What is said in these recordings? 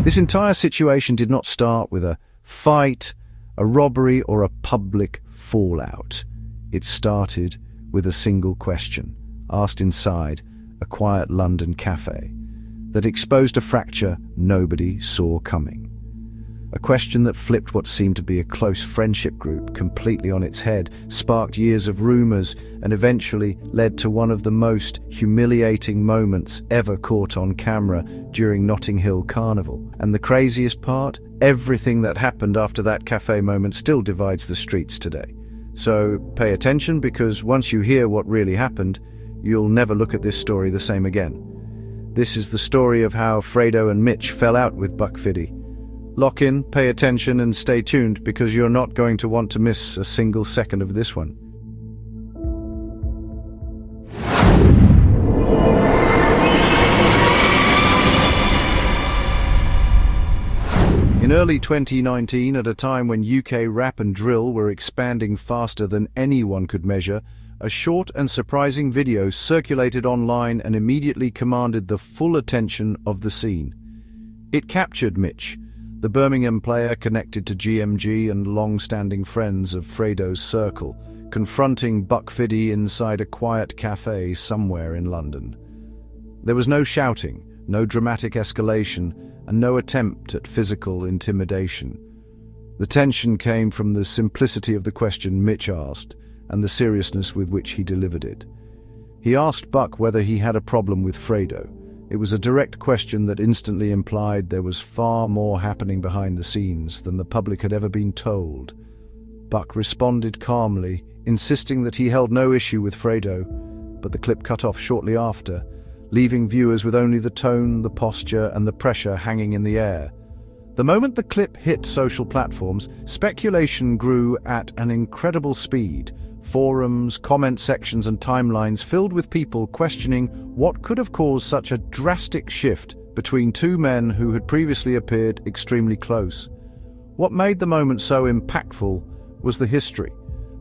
This entire situation did not start with a fight, a robbery, or a public fallout. It started with a single question, asked inside a quiet London cafe, that exposed a fracture nobody saw coming. A question that flipped what seemed to be a close friendship group completely on its head, sparked years of rumors, and eventually led to one of the most humiliating moments ever caught on camera during Notting Hill Carnival. And the craziest part? Everything that happened after that cafe moment still divides the streets today. So pay attention, because once you hear what really happened, you'll never look at this story the same again. This is the story of how Fredo and Mitch fell out with Buck Fiddy. Lock in, pay attention, and stay tuned, because you're not going to want to miss a single second of this one. In early 2019, at a time when UK rap and drill were expanding faster than anyone could measure, a short and surprising video circulated online and immediately commanded the full attention of the scene. It captured Mitch, the Birmingham player connected to GMG and long-standing friends of Fredo's circle, confronting Buck Fiddy inside a quiet cafe somewhere in London. There was no shouting, no dramatic escalation, and no attempt at physical intimidation. The tension came from the simplicity of the question Mitch asked and the seriousness with which he delivered it. He asked Buck whether he had a problem with Fredo. It was a direct question that instantly implied there was far more happening behind the scenes than the public had ever been told. Buck responded calmly, insisting that he held no issue with Fredo, but the clip cut off shortly after, leaving viewers with only the tone, the posture, and the pressure hanging in the air. The moment the clip hit social platforms, speculation grew at an incredible speed. Forums, comment sections, and timelines filled with people questioning what could have caused such a drastic shift between two men who had previously appeared extremely close. What made the moment so impactful was the history.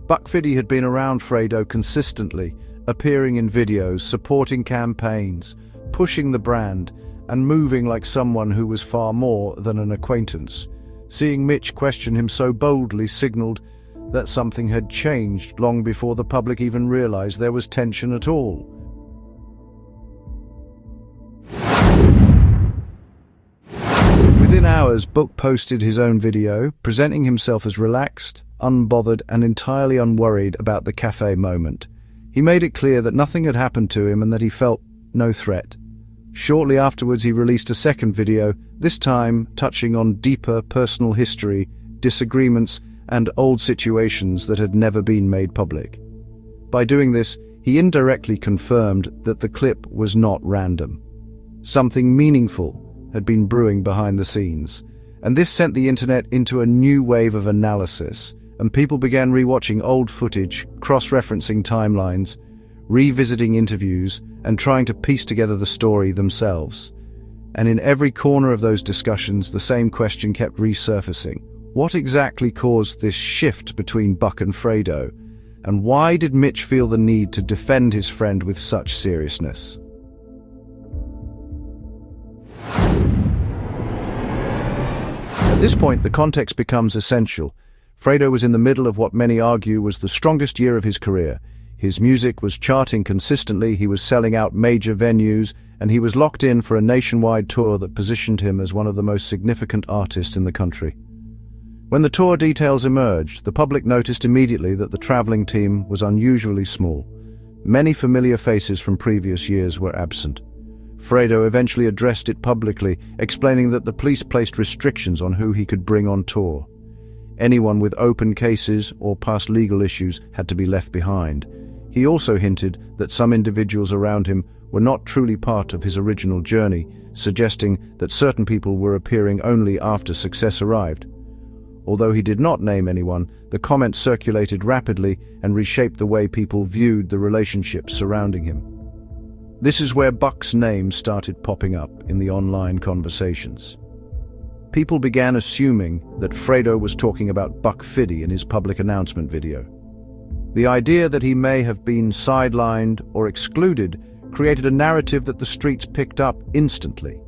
Buck Fiddy had been around Fredo consistently, appearing in videos, supporting campaigns, pushing the brand, and moving like someone who was far more than an acquaintance. Seeing Mitch question him so boldly signaled that something had changed long before the public even realized there was tension at all. Within hours, Buck posted his own video, presenting himself as relaxed, unbothered, and entirely unworried about the cafe moment. He made it clear that nothing had happened to him and that he felt no threat. Shortly afterwards, he released a second video, this time touching on deeper personal history, disagreements, and old situations that had never been made public. By doing this, he indirectly confirmed that the clip was not random. Something meaningful had been brewing behind the scenes, and this sent the internet into a new wave of analysis, and people began rewatching old footage, cross-referencing timelines, revisiting interviews, and trying to piece together the story themselves. And in every corner of those discussions, the same question kept resurfacing. What exactly caused this shift between Buck and Fredo? And why did Mitch feel the need to defend his friend with such seriousness? At this point, the context becomes essential. Fredo was in the middle of what many argue was the strongest year of his career. His music was charting consistently, he was selling out major venues, and he was locked in for a nationwide tour that positioned him as one of the most significant artists in the country. When the tour details emerged, the public noticed immediately that the traveling team was unusually small. Many familiar faces from previous years were absent. Fredo eventually addressed it publicly, explaining that the police placed restrictions on who he could bring on tour. Anyone with open cases or past legal issues had to be left behind. He also hinted that some individuals around him were not truly part of his original journey, suggesting that certain people were appearing only after success arrived. Although he did not name anyone, the comments circulated rapidly and reshaped the way people viewed the relationships surrounding him. This is where Buck's name started popping up in the online conversations. People began assuming that Fredo was talking about Buck Fiddy in his public announcement video. The idea that he may have been sidelined or excluded created a narrative that the streets picked up instantly.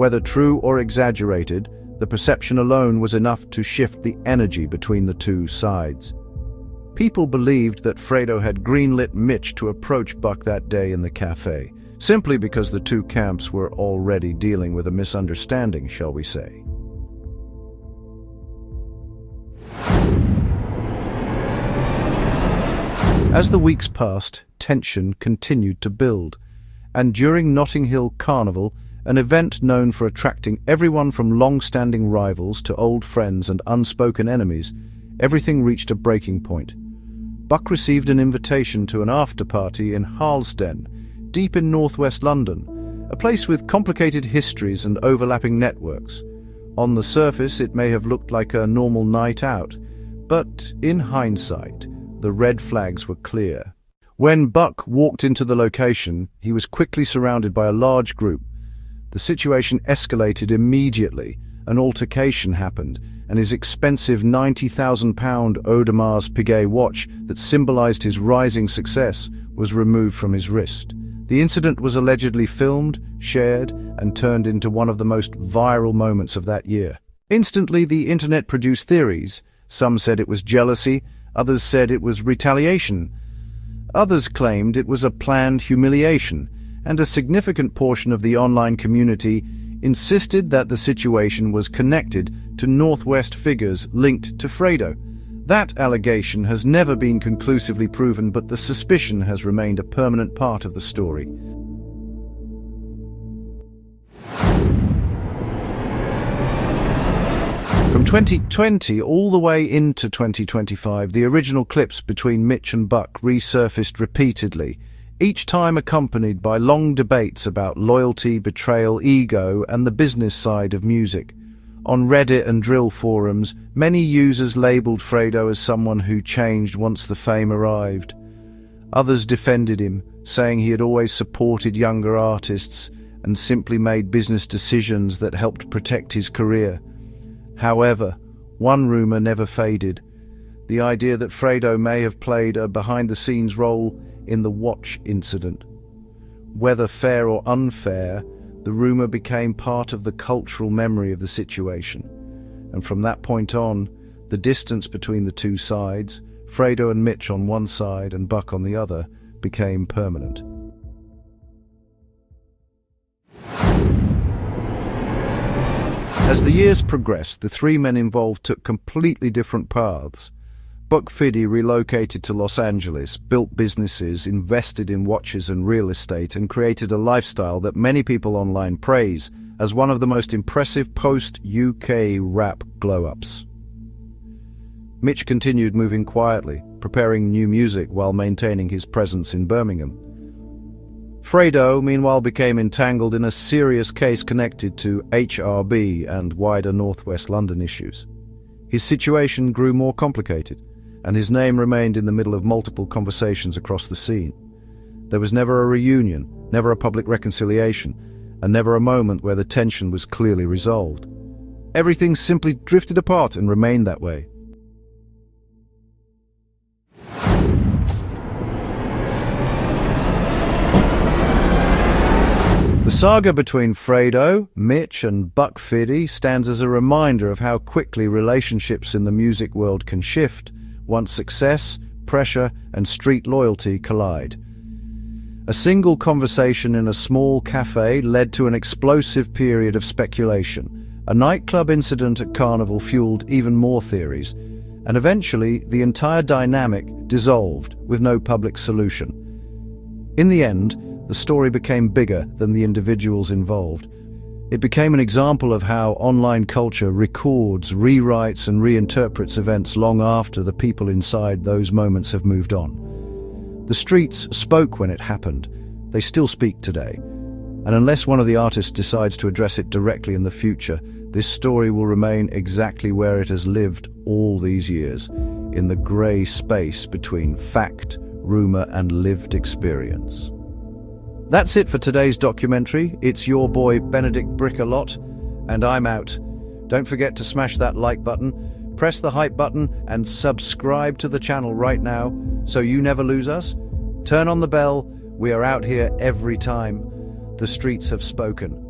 Whether true or exaggerated, the perception alone was enough to shift the energy between the two sides. People believed that Fredo had greenlit Mitch to approach Buck that day in the cafe, simply because the two camps were already dealing with a misunderstanding, shall we say. As the weeks passed, tension continued to build, and during Notting Hill Carnival, an event known for attracting everyone from long-standing rivals to old friends and unspoken enemies, everything reached a breaking point. Buck received an invitation to an after-party in Harlesden, deep in northwest London, a place with complicated histories and overlapping networks. On the surface, it may have looked like a normal night out, but in hindsight, the red flags were clear. When Buck walked into the location, he was quickly surrounded by a large group. The situation escalated immediately. An altercation happened, and his expensive £90,000 Audemars Piguet watch that symbolized his rising success was removed from his wrist. The incident was allegedly filmed, shared, and turned into one of the most viral moments of that year. Instantly, the internet produced theories. Some said it was jealousy, others said it was retaliation. Others claimed it was a planned humiliation, and a significant portion of the online community insisted that the situation was connected to Northwest figures linked to Fredo. That allegation has never been conclusively proven, but the suspicion has remained a permanent part of the story. From 2020 all the way into 2025, the original clips between Mitch and Buck resurfaced repeatedly, each time accompanied by long debates about loyalty, betrayal, ego, and the business side of music. On Reddit and drill forums, many users labeled Fredo as someone who changed once the fame arrived. Others defended him, saying he had always supported younger artists and simply made business decisions that helped protect his career. However, one rumor never faded: the idea that Fredo may have played a behind-the-scenes role in the watch incident. Whether fair or unfair, the rumor became part of the cultural memory of the situation. And from that point on, the distance between the two sides, Fredo and Mitch on one side and Buck on the other, became permanent. As the years progressed, the three men involved took completely different paths. Buck Fiddy relocated to Los Angeles, built businesses, invested in watches and real estate, and created a lifestyle that many people online praise as one of the most impressive post-UK rap glow-ups. Mitch continued moving quietly, preparing new music while maintaining his presence in Birmingham. Fredo, meanwhile, became entangled in a serious case connected to HRB and wider Northwest London issues. His situation grew more complicated, and his name remained in the middle of multiple conversations across the scene. There was never a reunion, never a public reconciliation, and never a moment where the tension was clearly resolved. Everything simply drifted apart and remained that way. The saga between Fredo, Mitch, and Buck Fiddy stands as a reminder of how quickly relationships in the music world can shift once success, pressure, and street loyalty collide. A single conversation in a small cafe led to an explosive period of speculation. A nightclub incident at Carnival fueled even more theories, and eventually the entire dynamic dissolved with no public solution. In the end, the story became bigger than the individuals involved. It became an example of how online culture records, rewrites, and reinterprets events long after the people inside those moments have moved on. The streets spoke when it happened. They still speak today. And unless one of the artists decides to address it directly in the future, this story will remain exactly where it has lived all these years, in the grey space between fact, rumor, and lived experience. That's it for today's documentary. It's your boy Benedict Brick A Lot, and I'm out. Don't forget to smash that like button, press the hype button, and subscribe to the channel right now so you never lose us. Turn on the bell. We are out here every time. The streets have spoken.